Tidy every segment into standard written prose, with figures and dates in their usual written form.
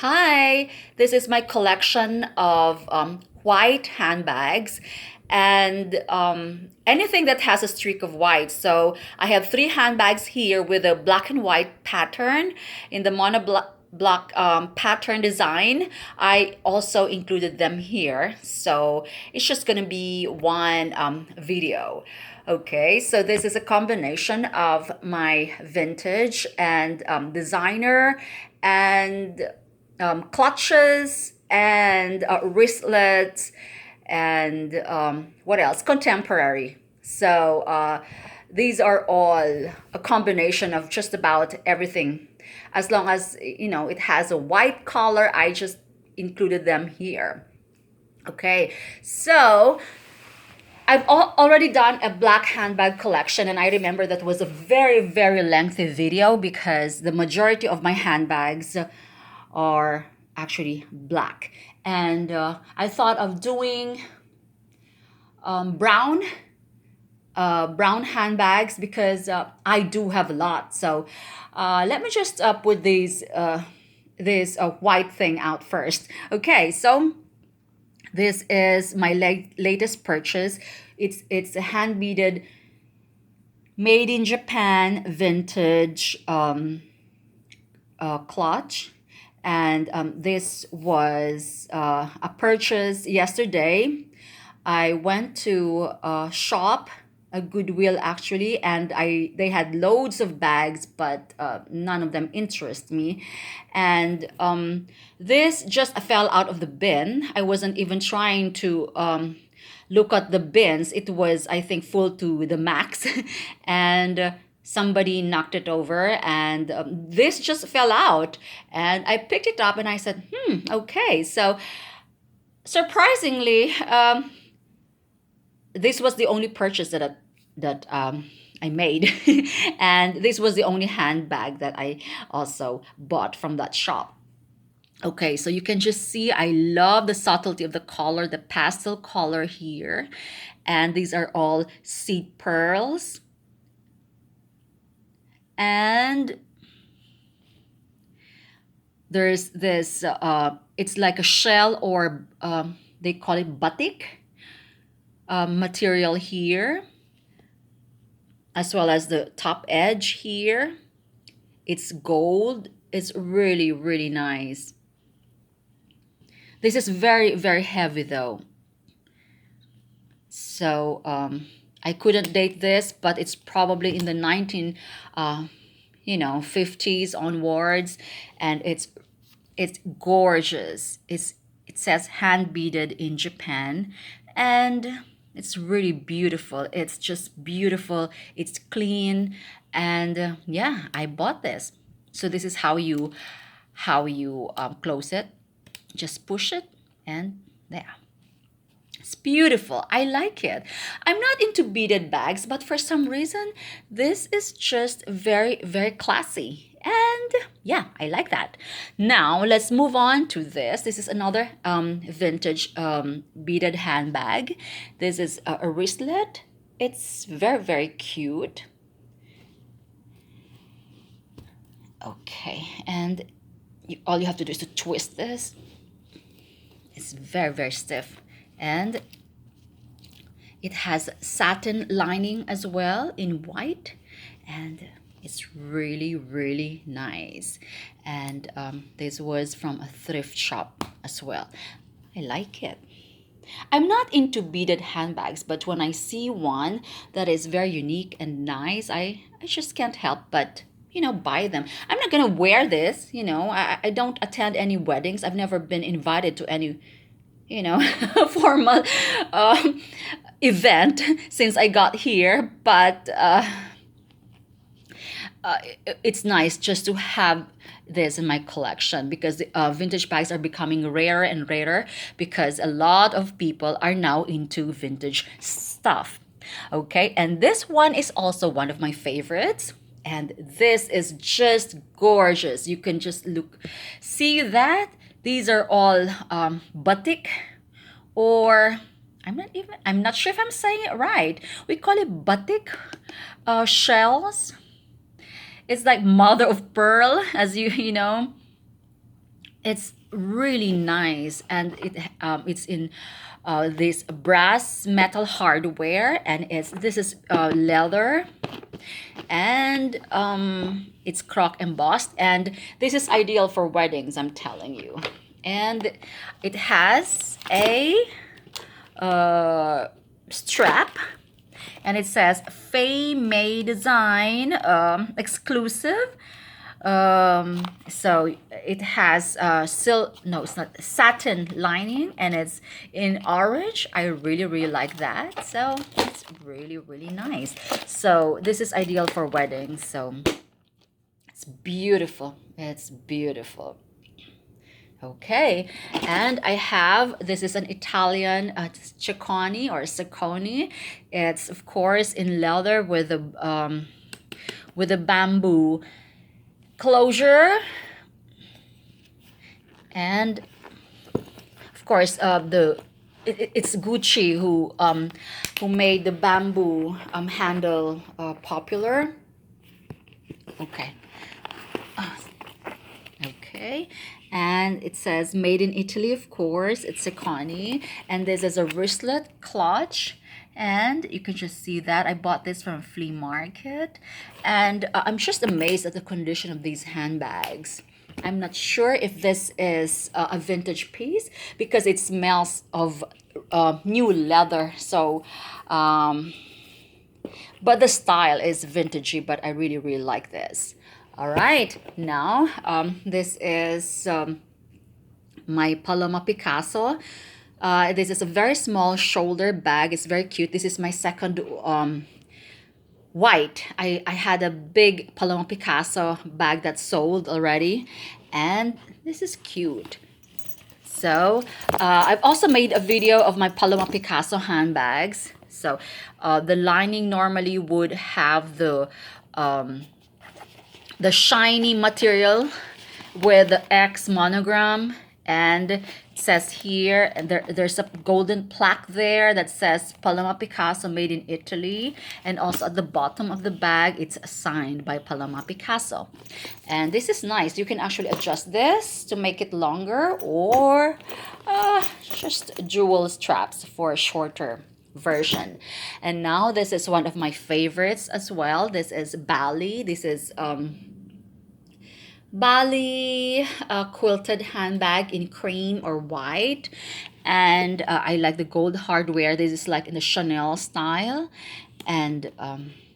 Hi, this is my collection of white handbags and anything that has a streak of white. So I have three handbags here with a black and white pattern in the block pattern design. I also included them here. So it's just going to be one video. Okay, so this is a combination of my vintage and designer and clutches and wristlets and what else? Contemporary. So these are all a combination of just about everything. As long as it has a white collar, I just included them here. Okay, so I've already done a black handbag collection, and I remember that was a very, very lengthy video because the majority of my handbags are actually black. And I thought of doing brown brown handbags because I do have a lot. So let me just put this white thing out first. Okay, so this is my latest purchase. It's a hand beaded, made in Japan, vintage clutch, and this was a purchase yesterday. I went to a shop, a Goodwill actually, and they had loads of bags, but none of them interest me. And this just fell out of the bin. I wasn't even trying to look at the bins. It was, I think, full to the max, and somebody knocked it over, and this just fell out. And I picked it up, and I said, okay. So surprisingly, this was the only purchase that I made, and this was the only handbag that I also bought from that shop. Okay, so you can just see I love the subtlety of the color, the pastel color here, and these are all seed pearls, and there's this. It's like a shell, or they call it batik material here, as well as the top edge here. It's gold. It's really, really nice. This is very, very heavy though. So I couldn't date this, but it's probably in the 50s onwards, and it's gorgeous. It says hand beaded in Japan, and it's really beautiful. It's just beautiful. It's clean, and yeah, I bought this. So this is how you close it. Just push it, and there. It's beautiful. I like it. I'm not into beaded bags, but for some reason, this is just very, very classy. And yeah, I like that. Now, let's move on to this. This is another vintage beaded handbag. This is a wristlet. It's very, very cute. Okay, and all you have to do is to twist this. It's very, very stiff. And it has satin lining as well in white, and it's really, really nice. And this was from a thrift shop as well. I like it. I'm not into beaded handbags, but when I see one that is very unique and nice, I just can't help but buy them. I'm not gonna wear this. I don't attend any weddings. I've never been invited to any formal event since I got here. But it's nice just to have this in my collection because vintage bags are becoming rarer and rarer because a lot of people are now into vintage stuff. Okay, and this one is also one of my favorites. And this is just gorgeous. You can just see that these are all batik, or I'm not sure if I'm saying it right. We call it batik shells. It's like mother of pearl, as you know. It's really nice, and it's in this brass metal hardware, and this is leather, and it's croc embossed, and this is ideal for weddings, I'm telling you. And it has a strap, and it says Fei May Design exclusive. So it has no, it's not satin lining, and it's in orange. I really like that. So it's really nice. So this is ideal for weddings. So it's beautiful. It's beautiful. Okay, and I have, this is an Italian ciccone or ciccone. It's of course in leather with a bamboo closure, and of course it's Gucci who made the bamboo handle popular. Okay. Okay, and it says made in Italy, of course. It's Ciccone, and this is a wristlet clutch, and you can just see that I bought this from a flea market, and I'm just amazed at the condition of these handbags. I'm not sure if this is a vintage piece because it smells of new leather. So but the style is vintagey, but I really like this. All right, now this is my Paloma Picasso. This is a very small shoulder bag. It's very cute. This is my second white. I had a big Paloma Picasso bag that sold already, and this is cute. So I've also made a video of my Paloma Picasso handbags. So the lining normally would have the shiny material with the X monogram, and it says here, and there's a golden plaque there that says Paloma Picasso made in Italy, and also at the bottom of the bag it's signed by Paloma Picasso. And this is nice. You can actually adjust this to make it longer, or just jewel straps for a shorter version. And now this is one of my favorites as well. This is Bali. This is Bali quilted handbag in cream or white, and I like the gold hardware. This is like in the Chanel style, and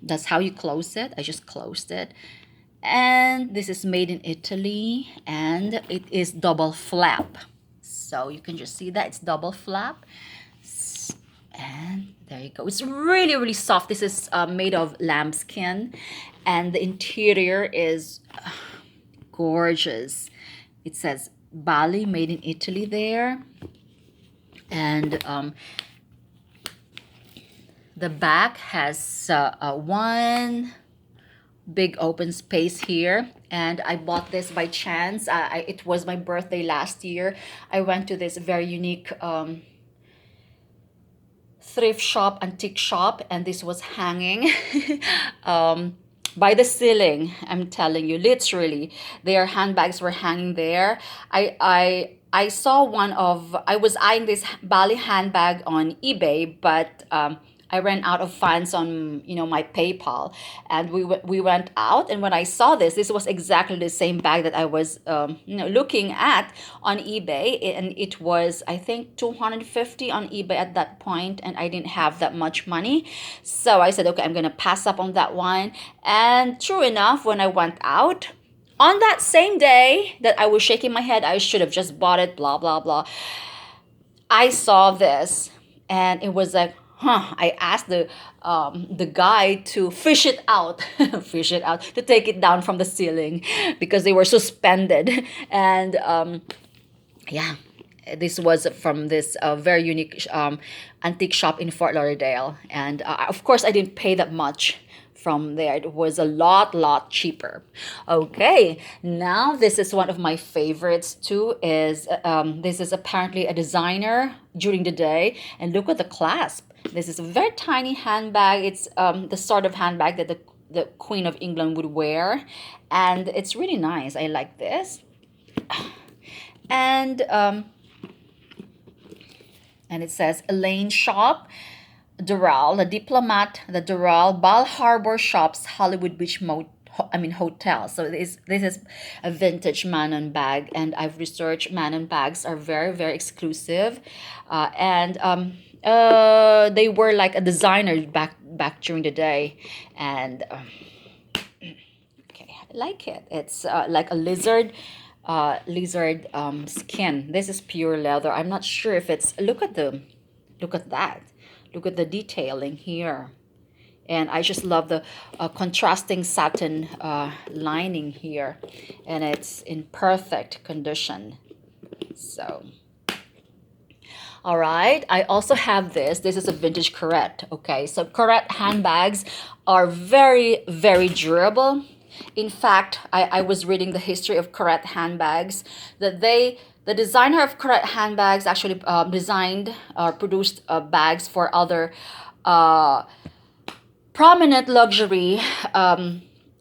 that's how you close it. I just closed it, and this is made in Italy, and it is double flap, so you can just see that it's double flap. And there you go. It's really soft. This is made of lambskin, and the interior is gorgeous. It says Bali made in Italy there, and the back has one big open space here, and I bought this by chance. It was my birthday last year. I went to this very unique thrift shop, antique shop, and this was hanging by the ceiling. I'm telling you, literally, their handbags were hanging there. I saw I was eyeing this Bali handbag on eBay, but I ran out of funds on my PayPal, and we went out. And when I saw this was exactly the same bag that I was looking at on eBay, and it was, I think, 250 on eBay at that point, and I didn't have that much money. So I said, okay, I'm gonna pass up on that one. And true enough, when I went out on that same day that I was shaking my head, I should have just bought it, blah blah blah, I saw this, and it was like, I asked the guy to fish it out, fish it out, to take it down from the ceiling because they were suspended. And yeah, this was from this very unique antique shop in Fort Lauderdale. And of course, I didn't pay that much from there. It was a lot cheaper. Okay, now this is one of my favorites too. Is this is apparently a designer during the day, and look at the clasp. This is a very tiny handbag. It's the sort of handbag that the Queen of England would wear, and it's really nice. I like this. And it says Elaine Shop, Doral, the Diplomat, the Doral, Bal Harbor Shops, Hollywood Beach Hotel. So this is a vintage Manon bag, and I've researched Manon bags are very very exclusive, and they were like a designer back during the day, and okay, I like it. It's like a lizard skin. This is pure leather. I'm not sure if it's. Look at that. Look at the detailing here. And I just love the contrasting satin lining here, and it's in perfect condition. So, all right. I also have this. This is a vintage Corette. Okay, so Corette handbags are very, very durable. In fact, I was reading the history of Corette handbags that the designer of Corette handbags actually designed or produced bags for other prominent luxury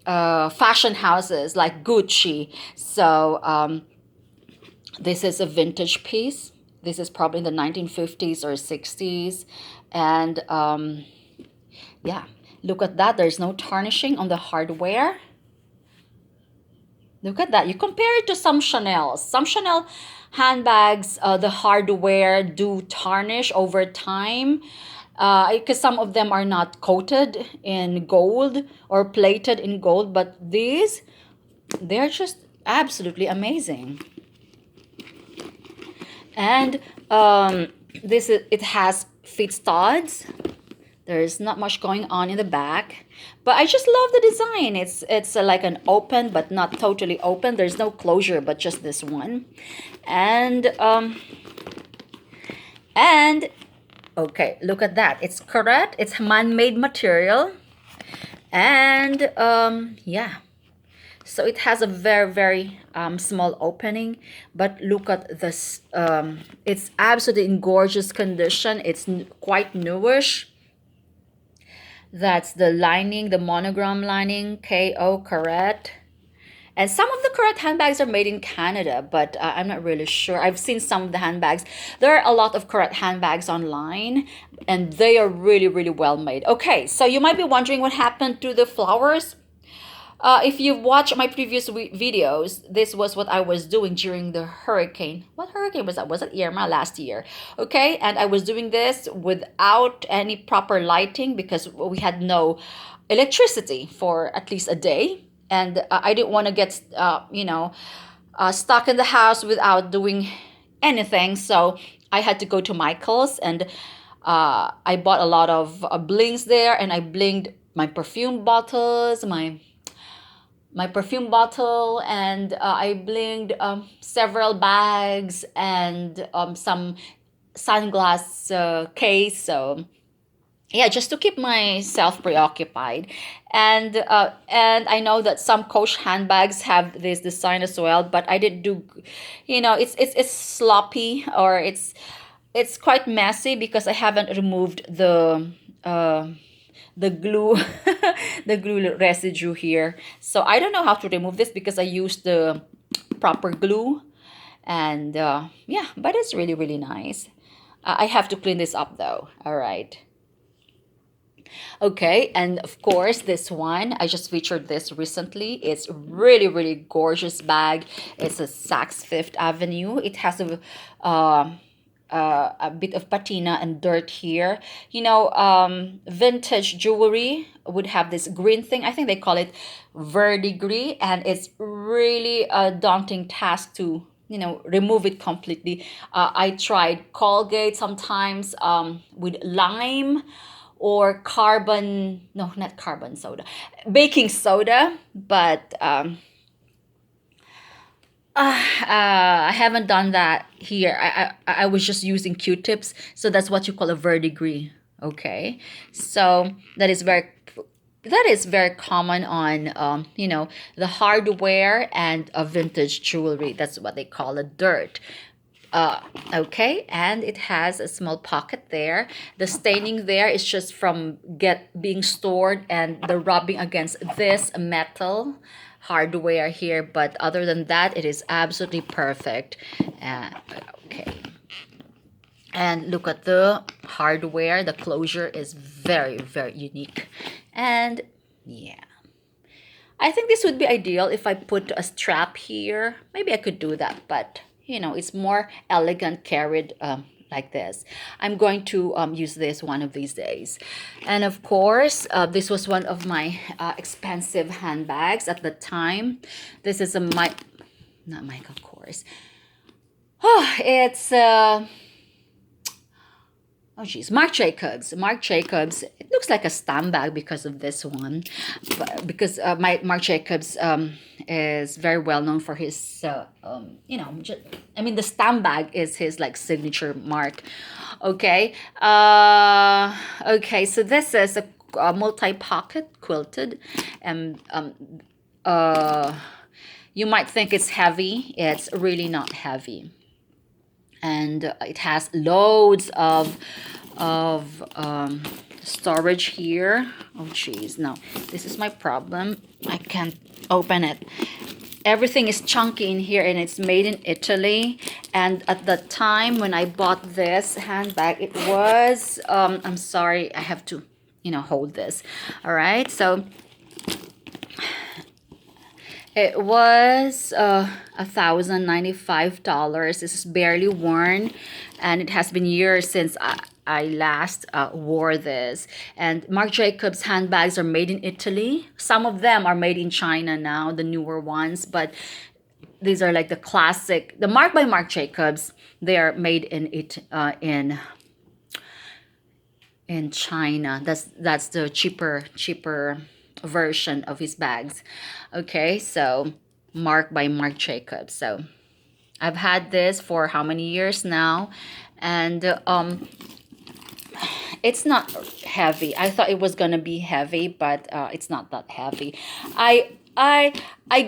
fashion houses like Gucci. So this is a vintage piece. This is probably in the 1950s or 60s. And yeah, look at that. There's no tarnishing on the hardware. Look at that. You compare it to some Chanel. Some Chanel handbags, the hardware do tarnish over time because some of them are not coated in gold or plated in gold. But these, they're just absolutely amazing. And it has feet studs. There's not much going on in the back, but I just love the design. It's like an open but not totally open. There's no closure, but just this one. And okay, look at that. It's correct. It's man-made material, and yeah. So it has a very very small opening, but look at this. It's absolutely in gorgeous condition. It's quite newish. That's the lining, the monogram lining, KO correct. And some of the correct handbags are made in Canada, but I'm not really sure. I've seen some of the handbags. There are a lot of correct handbags online, and they are really, really well made. Okay, so you might be wondering what happened to the flowers. If you watch my previous videos, this was what I was doing during the hurricane. What hurricane was that? Was it Irma last year? Okay, and I was doing this without any proper lighting because we had no electricity for at least a day. And I didn't want to get, stuck in the house without doing anything. So I had to go to Michael's, and I bought a lot of blings there, and I blinged my perfume bottles, my perfume bottle, and I blinged several bags and some sunglass case. So yeah, just to keep myself preoccupied. And I know that some Coach handbags have this design as well, but I didn't do, it's sloppy, or it's quite messy because I haven't removed the glue the glue residue here. So I don't know how to remove this because I used the proper glue. And yeah, but it's really really nice. I have to clean this up though. All right. Okay, and of course this one, I just featured this recently. It's really really gorgeous bag. It's a Saks Fifth Avenue. It has a bit of patina and dirt here. Vintage jewelry would have this green thing. I think they call it verdigris, and it's really a daunting task to remove it completely. I tried Colgate sometimes with lime or carbon, no, not carbon soda, baking soda, but I haven't done that here. I was just using Q-tips, so that's what you call a verdigris. Okay, so that is very common on the hardware and vintage jewelry. That's what they call a dirt. Okay, and it has a small pocket there. The staining there is just from being stored and the rubbing against this metal hardware here, but other than that, it is absolutely perfect. Okay. And look at the hardware. The closure is very, very unique. And yeah. I think this would be ideal if I put a strap here. Maybe I could do that, but you know, it's more elegant carried like this. I'm going to use this one of these days. And of course, this was one of my expensive handbags at the time. This is a not Michael Kors. Oh, it's oh geez, Marc Jacobs. Marc Jacobs. It looks like a stam bag because of this one, but because my Marc Jacobs is very well known for his, you know, I mean the stam bag is his like signature mark. Okay. Okay. So this is a multi-pocket quilted, and you might think it's heavy. It's really not heavy. And it has loads of storage here. Oh geez, no, this is my problem. I can't open it. Everything is chunky in here, and it's made in Italy. And at the time when I bought this handbag, it was I'm sorry, I have to, you know, hold this. All right, so it was $1,095. This is barely worn, and it has been years since I last wore this. And Marc Jacobs handbags are made in Italy. Some of them are made in China now, the newer ones, but these are like the classic, the Marc by Marc Jacobs. They are made in China. That's the cheaper version of his bags. Okay, so Marc by Marc Jacobs. So I've had this for how many years now, and it's not heavy. I thought it was gonna be heavy, but it's not that heavy. I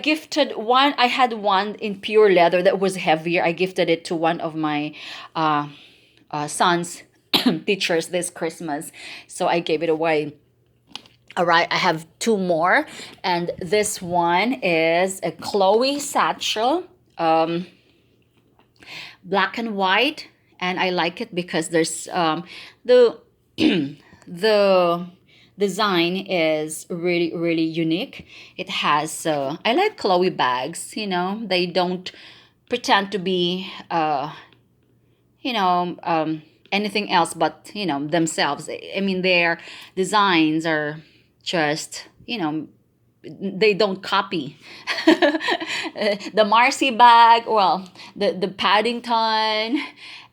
gifted one. I had one in pure leather that was heavier. I gifted it to one of my son's teachers this Christmas, so I gave it away. All right, I have two more, and this one is a Chloe satchel, black and white, and I like it because there's the the design is really unique. It has I like Chloe bags. You know, they don't pretend to be you know anything else but, you know, themselves. I mean, their designs are just, you know, they don't copy the Marcy bag, well, the Paddington,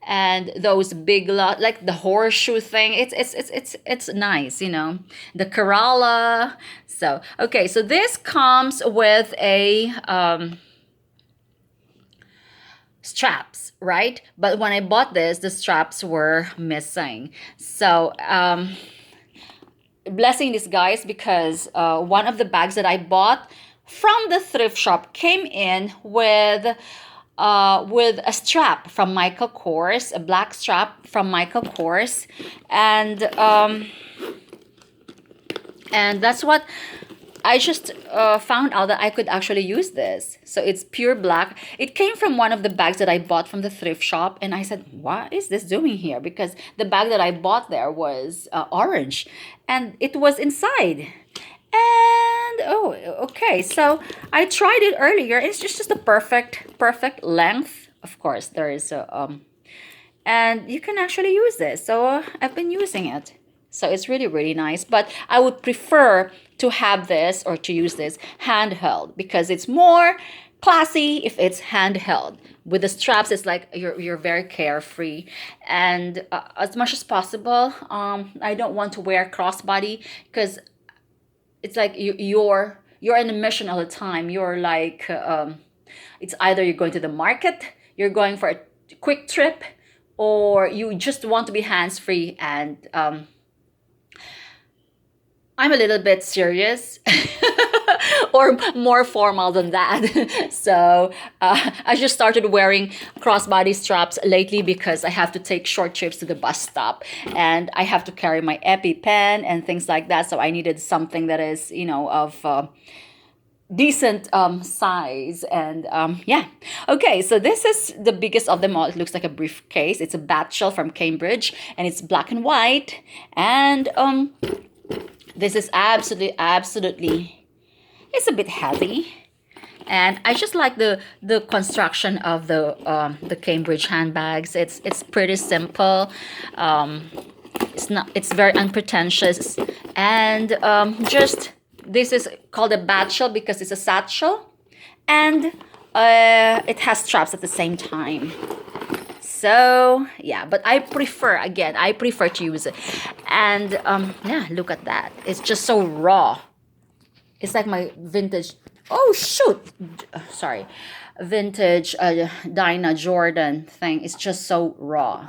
and those big lot like the horseshoe thing. It's nice, you know, the Kerala. So okay, so this comes with a straps, right? But when I bought this, the straps were missing. So blessing in disguise, because one of the bags that I bought from the thrift shop came in with a strap from Michael Kors, a black strap from Michael Kors, and that's what I just found out, that I could actually use this. So it's pure black. It came from one of the bags that I bought from the thrift shop, and I said, what is this doing here? Because the bag that I bought there was orange, and it was inside. And oh, okay, so I tried it earlier. It's just a perfect length. Of course, there is a and you can actually use this. So I've been using it. So it's really nice, but I would prefer to have this, or to use this handheld, because it's more classy if it's handheld. With the straps, it's like you're very carefree, and as much as possible, I don't want to wear crossbody, because it's like you're in a mission all the time. You're like it's either you're going to the market, you're going for a quick trip, or you just want to be hands-free. And I'm a little bit serious or more formal than that. So I just started wearing crossbody straps lately, because I have to take short trips to the bus stop, and I have to carry my EpiPen and things like that. So I needed something that is, you know, of decent size. And yeah, okay, so this is the biggest of them all. It looks like a briefcase. It's a Batchel from Cambridge, and it's black and white. And this is absolutely, it's a bit heavy. And I just like the construction of the Cambridge handbags. It's pretty simple. It's very unpretentious. And just, this is called a batchel because it's a satchel, and it has straps at the same time. So yeah, but I prefer to use it. And yeah, look at that. It's just so raw. It's like my vintage, oh shoot, sorry, vintage Dinah Jordan thing. It's just so raw.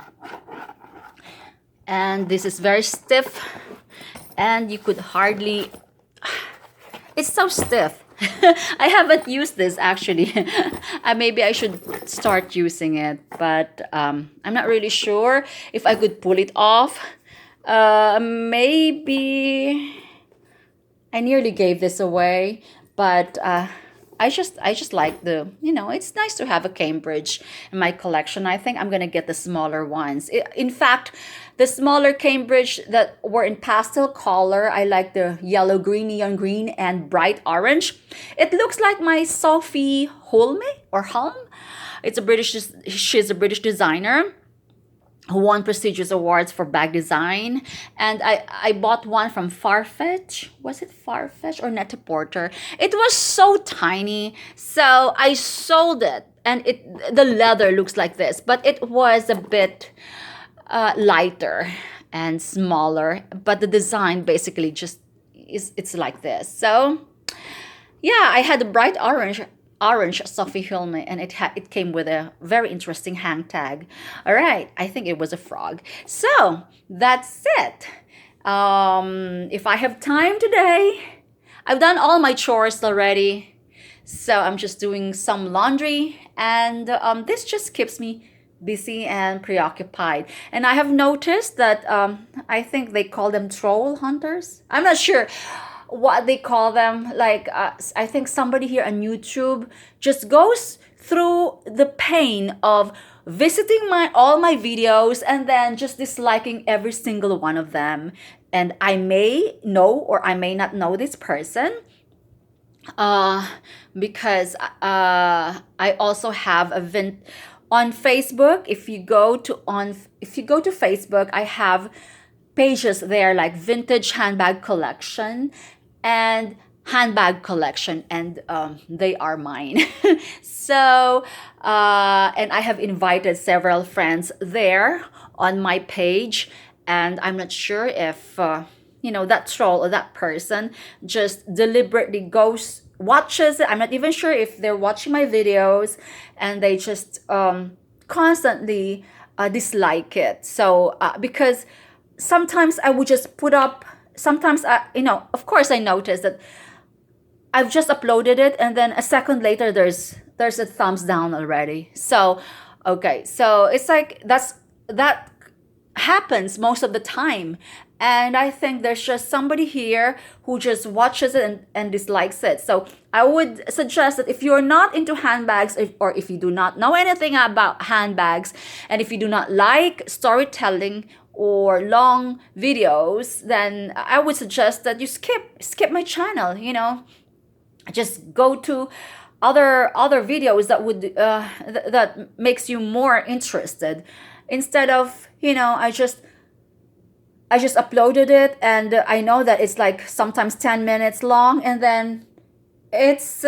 And this is very stiff, and you could hardly, it's so stiff. I haven't used this actually. Maybe I should start using it, but I'm not really sure if I could pull it off. Maybe I nearly gave this away, but I just like the, it's nice to have a Cambridge in my collection. I think I'm gonna get the smaller ones. In fact, the smaller Cambridge that were in pastel color, I like the yellow green, neon green, and bright orange. It looks like my Sophie Holme or Hulme. She's a British designer who won prestigious awards for bag design. And I bought one from Farfetch. Was it Farfetch or Net-a-Porter? It was so tiny, so I sold it. And the leather looks like this, but it was a bit lighter and smaller. But the design basically just it's like this. So yeah, I had a bright orange Sophie Hilme, and it came with a very interesting hang tag. All right, I think it was a frog. So that's it. If I have time today, I've done all my chores already, so I'm just doing some laundry, and this just keeps me busy and preoccupied. And I have noticed that I think they call them troll hunters. I'm not sure what they call them. Like I think somebody here on YouTube just goes through the pain of visiting all my videos and then just disliking every single one of them. And I may know or I may not know this person, because I also have on Facebook. If you go to Facebook, I have pages there like vintage handbag collection and handbag collection, and they are mine. So and I have invited several friends there on my page, and I'm not sure if that troll or that person just deliberately watches it. I'm not even sure if they're watching my videos, and they just constantly dislike it. So because sometimes I would just put up, sometimes of course I notice that I've just uploaded it, and then a second later there's a thumbs down already. So okay, so it's like that happens most of the time. And I think there's just somebody here who just watches it and dislikes it. So I would suggest that if you're not into handbags, or if you do not know anything about handbags, and if you do not like storytelling or long videos, then I would suggest that you skip my channel. Just go to other videos that would that makes you more interested, instead of I just uploaded it, and I know that it's like sometimes 10 minutes long, and then it's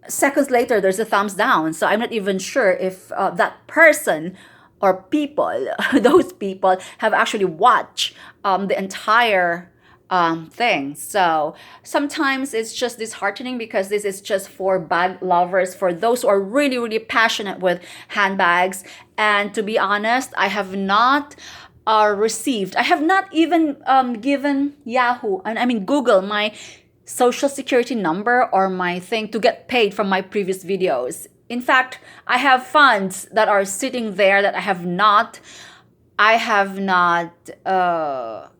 seconds later there's a thumbs down. So I'm not even sure if that person or people those people have actually watched the entire thing. So sometimes it's just disheartening, because this is just for bag lovers, for those who are really, really passionate with handbags. And to be honest, I have not I have not even given Yahoo, and I mean Google, my social security number or my thing to get paid from my previous videos. In fact, I have funds that are sitting there that I have not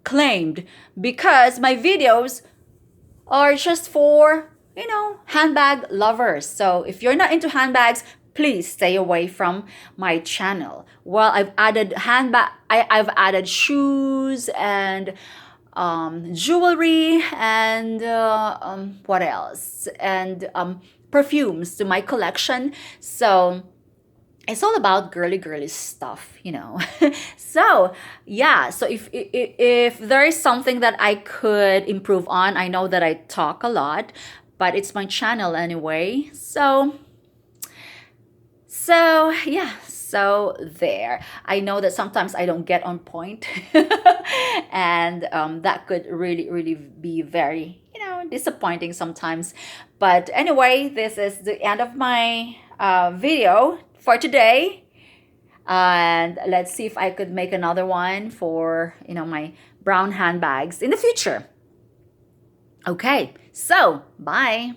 claimed, because my videos are just for handbag lovers. So if you're not into handbags, please stay away from my channel. Well, I've added shoes and jewelry and what else? And perfumes to my collection. So it's all about girly stuff. So yeah, so if there is something that I could improve on, I know that I talk a lot, but it's my channel anyway. So yeah, so there. I know that sometimes I don't get on point, and that could really be very disappointing sometimes. But anyway, this is the end of my video for today, and let's see if I could make another one for my brown handbags in the future. Okay, so bye.